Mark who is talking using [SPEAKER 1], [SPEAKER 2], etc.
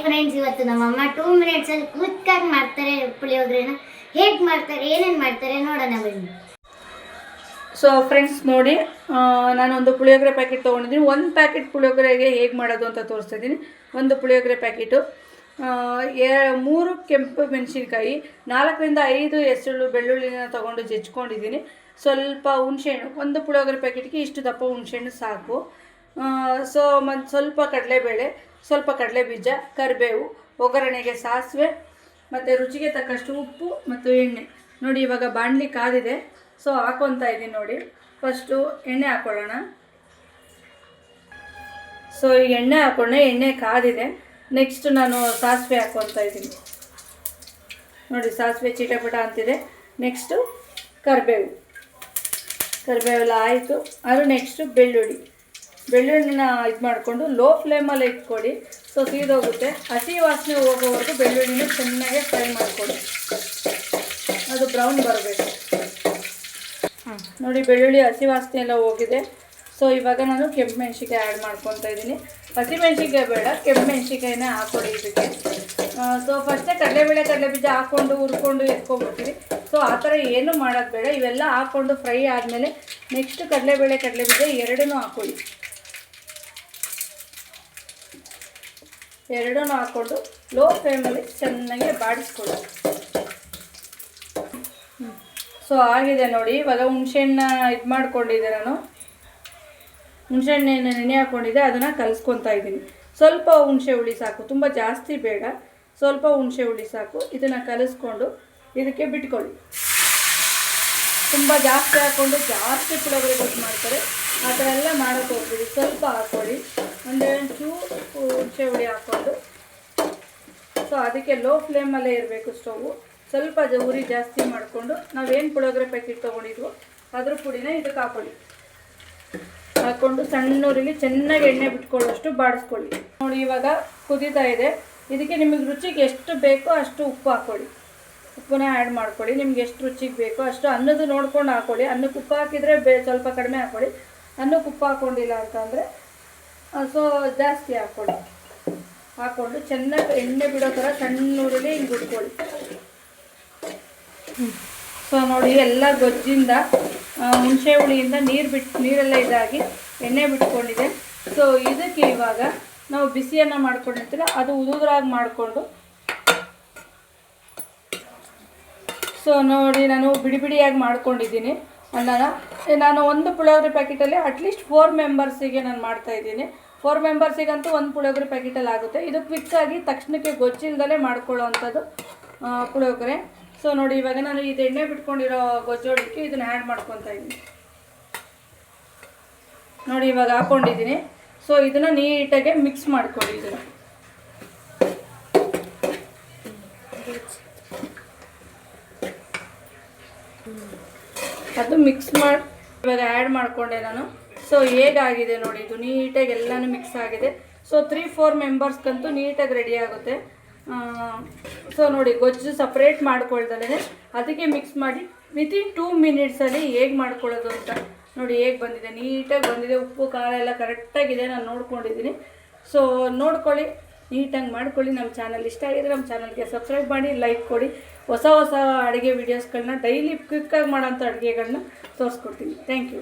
[SPEAKER 1] Friends, ಇವತ್ತು ನಮ್ಮಮ್ಮ 2 minutes ಅಲ್ಲಿ ಕ್ವಿಕ್ಕಾಗಿ ಮಾಡ್ತಾರೆ ಪುಳಿಯೋಗರೆನ. ಹೇಗೆ ಮಾಡ್ತಾರೆ, ಏನೇನು ಮಾಡ್ತಾರೆ ನೋಡೋಣ ಬನ್ನಿ.
[SPEAKER 2] ಸೊ ಫ್ರೆಂಡ್ಸ್ ನೋಡಿ, ನಾನೊಂದು ಪುಳಿಯೋಗರೆ ಪ್ಯಾಕೆಟ್ ತೊಗೊಂಡಿದ್ದೀನಿ. ಒಂದು ಪ್ಯಾಕೆಟ್ ಪುಳಿಯೋಗರೆಗೆ ಹೇಗೆ ಮಾಡೋದು ಅಂತ ತೋರಿಸ್ತಾ ಇದ್ದೀನಿ. ಒಂದು ಪುಳಿಯೋಗರೆ ಪ್ಯಾಕೆಟು, 3 ಕೆಂಪು ಮೆಣಸಿನ್ಕಾಯಿ, 4 ರಿಂದ 5 ಹೆಸರು ಬೆಳ್ಳುಳ್ಳಿನ ತೊಗೊಂಡು ಜಜ್ಕೊಂಡಿದ್ದೀನಿ. ಸ್ವಲ್ಪ ಹುಣಸೆಹಣ್ಣು, ಒಂದು ಪುಳಿಯೋಗರೆ ಪ್ಯಾಕೆಟ್ಗೆ ಇಷ್ಟು ದಪ್ಪ ಹುಣಸೆಹಣ್ಣು ಸಾಕು. ಸೊ ಮತ್ತು ಸ್ವಲ್ಪ ಕಡಲೆಬೇಳೆ, ಸ್ವಲ್ಪ ಕಡಲೆಬೀಜ, ಕರಿಬೇವು, ಒಗ್ಗರಣೆಗೆ ಸಾಸಿವೆ ಮತ್ತು ರುಚಿಗೆ ತಕ್ಕಷ್ಟು ಉಪ್ಪು ಮತ್ತು ಎಣ್ಣೆ. ನೋಡಿ ಇವಾಗ ಬಾಣಲಿ ಕಾದಿದೆ, ಸೊ ಹಾಕೊತಾ ಇದ್ದೀನಿ. ನೋಡಿ ಫಸ್ಟು ಎಣ್ಣೆ ಹಾಕ್ಕೊಳ್ಳೋಣ. ಸೊ ಈಗ ಎಣ್ಣೆ ಹಾಕ್ಕೊಂಡೆ, ಎಣ್ಣೆ ಕಾದಿದೆ. ನೆಕ್ಸ್ಟ್ ನಾನು ಸಾಸಿವೆ ಹಾಕ್ಕೊತಾ ಇದ್ದೀನಿ. ನೋಡಿ ಸಾಸಿವೆ ಚಿಟಪಟ ಅಂತಿದೆ. ನೆಕ್ಸ್ಟು ಕರಿಬೇವೆಲ್ಲ ಆಯಿತು. ಅದು ನೆಕ್ಸ್ಟು ಬೆಳ್ಳುಳ್ಳಿನ ಇದು ಮಾಡಿಕೊಂಡು ಲೋ ಫ್ಲೇಮಲ್ಲಿ ಇಟ್ಕೊಳ್ಳಿ. ಸೊ ಸೀದೋಗುತ್ತೆ. ಹಸಿ ವಾಸನೆ ಹೋಗೋವರೆಗೂ ಬೆಳ್ಳುಳ್ಳಿನ ಚೆನ್ನಾಗಿ ಫ್ರೈ ಮಾಡಿಕೊಳ್ಳಿ. ಅದು ಬ್ರೌನ್ ಬರಬೇಕು. ನೋಡಿ ಬೆಳ್ಳುಳ್ಳಿ ಹಸಿ ವಾಸನೆ ಎಲ್ಲ ಹೋಗಿದೆ. ಸೊ ಇವಾಗ ನಾನು ಕೆಂಪು ಮೆಣಸಿನ್ಕಾಯಿ ಆ್ಯಡ್ ಮಾಡ್ಕೊತಾ ಇದ್ದೀನಿ. ಹಸಿ ಮೆಣಸಿನ್ಕಾಯಿ ಬೇಡ, ಕೆಂಪು ಮೆಣಸಿನ್ಕಾಯಿನೇ ಹಾಕ್ಕೊಳ್ಳಿ ಇದಕ್ಕೆ. ಸೊ ಫಸ್ಟೇ ಕಡಲೆಬೀಜ ಹಾಕ್ಕೊಂಡು ಹುರ್ಕೊಂಡು ಎತ್ಕೊಂಡ್ಬಿಡ್ತೀವಿ. ಸೊ ಆ ಥರ ಏನೂ ಮಾಡೋದು ಬೇಡ. ಇವೆಲ್ಲ ಹಾಕ್ಕೊಂಡು ಫ್ರೈ ಆದಮೇಲೆ ನೆಕ್ಸ್ಟ್ ಕಡಲೆಬೀಜ ಎರಡನ್ನೂ ಹಾಕ್ಕೊಳ್ಳಿ. ಎರಡನ್ನೂ ಹಾಕ್ಕೊಂಡು ಲೋ ಫ್ಲೇಮಲ್ಲಿ ಚೆನ್ನಾಗಿ ಬಾಡಿಸ್ಕೊಳ್ಳಿ. ಸೊ ಆಗಿದೆ ನೋಡಿ. ಇವಾಗ ಹುಣಸೆಹಣ್ಣ ಇದು ಮಾಡ್ಕೊಂಡಿದ್ದೆ, ನಾನು ಹುಣಸೆಹಣ್ಣೆನ ನೆನೆ ಹಾಕ್ಕೊಂಡಿದ್ದೆ, ಅದನ್ನು ಕಲಿಸ್ಕೊತಾ ಇದ್ದೀನಿ. ಸ್ವಲ್ಪ ಹುಣಸೆ ಹುಳಿ ಸಾಕು, ತುಂಬ ಜಾಸ್ತಿ ಬೇಡ, ಸ್ವಲ್ಪ ಹುಣಸೆ ಹುಳಿ ಸಾಕು. ಇದನ್ನು ಕಲಿಸ್ಕೊಂಡು ಇದಕ್ಕೆ ಬಿಟ್ಕೊಳ್ಳಿ. ತುಂಬ ಜಾಸ್ತಿ ಹಾಕ್ಕೊಂಡು ಜಾಸ್ತಿ ಪುಳಿಯೋಗರೆ ಗೊತ್ತು ಮಾಡ್ತಾರೆ, ಆ ಥರ ಎಲ್ಲ ಮಾಡೋಕ್ಕೆ ಹೋಗ್ಬಿಡಿ. ಸ್ವಲ್ಪ ಹಾಕ್ಕೊಳ್ಳಿ, ಒಂದೆರಡು ಚೂರು ಹುಣಸೆ ಹುಳಿ ಹಾಕ್ಕೊಂಡು. ಸೊ ಅದಕ್ಕೆ ಲೋ ಫ್ಲೇಮಲ್ಲೇ ಇರಬೇಕು ಸ್ಟೌವು. ಸ್ವಲ್ಪ ಉರಿ ಜಾಸ್ತಿ ಮಾಡಿಕೊಂಡು ನಾವೇನು ಪುಳಿಯೋಗರೆ ಪ್ಯಾಕೆಟ್ ತೊಗೊಂಡಿದ್ವೋ ಅದ್ರ ಪುಡಿನ ಇದಕ್ಕೆ ಹಾಕ್ಕೊಂಡು ಸಣ್ಣ ಉರಿಲಿ ಚೆನ್ನಾಗಿ ಎಣ್ಣೆ ಬಿಟ್ಕೊಳ್ಳೋಷ್ಟು ಬಾಡಿಸ್ಕೊಳ್ಳಿ. ನೋಡಿ ಇವಾಗ ಕುದೀತಾ ಇದೆ. ಇದಕ್ಕೆ ನಿಮಗೆ ರುಚಿಗೆ ಎಷ್ಟು ಬೇಕೋ ಅಷ್ಟು ಉಪ್ಪು ಹಾಕ್ಕೊಳ್ಳಿ. ಉಪ್ಪನ್ನ ಆ್ಯಡ್ ಮಾಡ್ಕೊಳ್ಳಿ. ನಿಮ್ಗೆ ಎಷ್ಟು ರುಚಿಗೆ ಬೇಕೋ ಅಷ್ಟು. ಅನ್ನದ ನೋಡ್ಕೊಂಡು ಹಾಕ್ಕೊಳ್ಳಿ. ಅನ್ನಕ್ಕೆ ಉಪ್ಪು ಹಾಕಿದರೆ ಸ್ವಲ್ಪ ಕಡಿಮೆ ಹಾಕ್ಕೊಳ್ಳಿ. ಅನ್ನಕ್ಕೆ ಉಪ್ಪು ಹಾಕ್ಕೊಂಡಿಲ್ಲ ಅಂತಂದರೆ ಸೊ ಜಾಸ್ತಿ ಹಾಕ್ಕೊಂಡು ಚೆನ್ನಾಗಿ ಎಣ್ಣೆ ಬಿಡೋ ಥರ ಸಣ್ಣ ಉರಿಲಿ ಹಿಂಗೆ ಬಿಟ್ಕೊಳ್ಳಿ. ಸೊ ನೋಡಿ ಎಲ್ಲ ಗೊಜ್ಜಿಂದ ಹುಣಸೆ ಹುಳಿಯಿಂದ ನೀರೆಲ್ಲ ಇದಾಗಿ ಎಣ್ಣೆ ಬಿಟ್ಕೊಂಡಿದೆ. ಸೊ ಇದಕ್ಕೆ ಇವಾಗ ನಾವು ಬಿಸಿಯನ್ನು ಮಾಡ್ಕೊಂಡಿರ್ತೀರ ಅದು ಉದುರಾಗಿ ಮಾಡಿಕೊಂಡು. ಸೊ ನೋಡಿ ನಾನು ಬಿಡಿಯಾಗಿ ಮಾಡ್ಕೊಂಡಿದ್ದೀನಿ ಅನ್ನನ. ನಾನು ಒಂದು ಪುಳಿಯೋಗರೆ ಪ್ಯಾಕೆಟಲ್ಲಿ ಅಟ್ಲೀಸ್ಟ್ 4 ಮೆಂಬರ್ಸಿಗೆ ನಾನು ಮಾಡ್ತಾಯಿದ್ದೀನಿ. 4 ಮೆಂಬರ್ಸಿಗಂತೂ ಒಂದು ಪುಳಿಯೋಗರೆ ಪ್ಯಾಕೆಟಲ್ಲಿ ಆಗುತ್ತೆ. ಇದು ಕ್ವಿಕ್ಕಾಗಿ ತಕ್ಷಣಕ್ಕೆ ಗೊಜ್ಜಿಲ್ದಲೇ ಮಾಡ್ಕೊಳ್ಳೋ ಅಂಥದ್ದು ಪುಳಿಯೋಗರೆ. ಸೊ ನೋಡಿ ಇವಾಗ ನಾನು ಇದು ಎಣ್ಣೆ ಬಿಟ್ಕೊಂಡಿರೋ ಗೊಜ್ಜೋಳಕ್ಕೆ ಇದನ್ನು ಆ್ಯಡ್ ಮಾಡ್ಕೊತಾ ಇದ್ದೀನಿ. ನೋಡಿ ಇವಾಗ ಹಾಕ್ಕೊಂಡಿದ್ದೀನಿ. ಸೊ ಇದನ್ನು ನೀಟಾಗಿ ಮಿಕ್ಸ್ ಮಾಡ್ಕೊಳ್ಳಿ. ಇದನ್ನು ಅದು ಮಿಕ್ಸ್ ಮಾಡಿ ಇವಾಗ ಆ್ಯಡ್ ಮಾಡಿಕೊಂಡೆ ನಾನು. ಸೊ ಹೇಗಾಗಿದೆ ನೋಡಿ, ಇದು ನೀಟಾಗಿ ಎಲ್ಲನೂ ಮಿಕ್ಸ್ ಆಗಿದೆ. ಸೊ 3-4 ಮೆಂಬರ್ಸ್ಗಂತೂ ನೀಟಾಗಿ ರೆಡಿ ಆಗುತ್ತೆ. ಸೊ ನೋಡಿ ಗೊಜ್ಜು ಸಪ್ರೇಟ್ ಮಾಡ್ಕೊಳ್ದಲೇ ಅದಕ್ಕೆ ಮಿಕ್ಸ್ ಮಾಡಿ ವಿತಿನ್ 2 ಮಿನಿಟ್ಸಲ್ಲಿ ಹೇಗೆ ಮಾಡ್ಕೊಳ್ಳೋದು ಅಂತ ನೋಡಿ. ಹೇಗೆ ಬಂದಿದೆ, ನೀಟಾಗಿ ಬಂದಿದೆ. ಉಪ್ಪು ಖಾರ ಎಲ್ಲ ಕರೆಕ್ಟಾಗಿದೆ, ನಾನು ನೋಡ್ಕೊಂಡಿದ್ದೀನಿ. ಸೊ ನೋಡ್ಕೊಳ್ಳಿ, ನೀಟಾಗಿ ಮಾಡ್ಕೊಳ್ಳಿ. ನಮ್ಮ ಚಾನಲ್ ಇಷ್ಟ ಆಗಿದ್ರೆ ನಮ್ಮ ಚಾನಲ್ಗೆ ಸಬ್ಸ್ಕ್ರೈಬ್ ಮಾಡಿ, ಲೈಕ್ ಕೊಡಿ. ಹೊಸ ಅಡುಗೆ ವೀಡಿಯೋಸ್ಗಳನ್ನ ಡೈಲಿ ಕ್ವಿಕ್ಕಾಗಿ ಮಾಡೋಂಥ ಅಡುಗೆಗಳನ್ನ ತೋರಿಸ್ಕೊಡ್ತೀನಿ. Thank you.